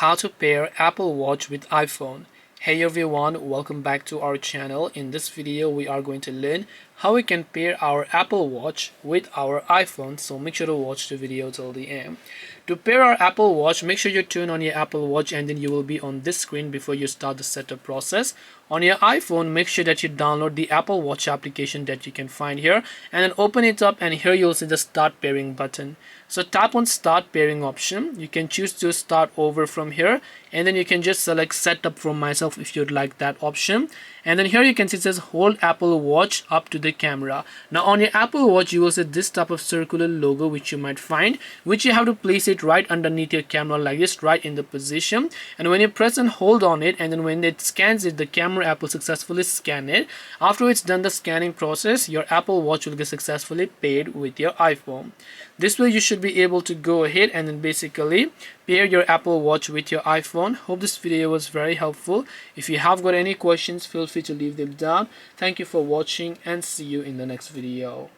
how to pair Apple Watch with iPhone. Hey everyone, welcome back to our channel. In this video we are going to learn how we can pair our Apple Watch with our iPhone, so make sure to watch the video till the end. To pair our Apple Watch, make sure you turn on your Apple Watch and then you will be on this screen before you start the setup process. On your iPhone, make sure that you download the Apple Watch application that you can find here and then open it up, and here you'll see the start pairing button. So tap on start pairing option. You can choose to start over from here, and then you can just select setup from myself if you'd like that option. And then here you can see it says hold Apple Watch up to the camera. Now on your Apple Watch you will see this type of circular logo which you might find, which you have to place it right underneath your camera like this, right in the position. And when you press and hold on it, and then when it scans it, the camera app will successfully scan it. After it's done the scanning process, your Apple Watch will get successfully paired with your iPhone. This way you should be able to go ahead and then basically pair your Apple Watch with your iPhone. Hope this video was very helpful. If you have got any questions, feel free to leave them down. Thank you for watching and see you in the next video.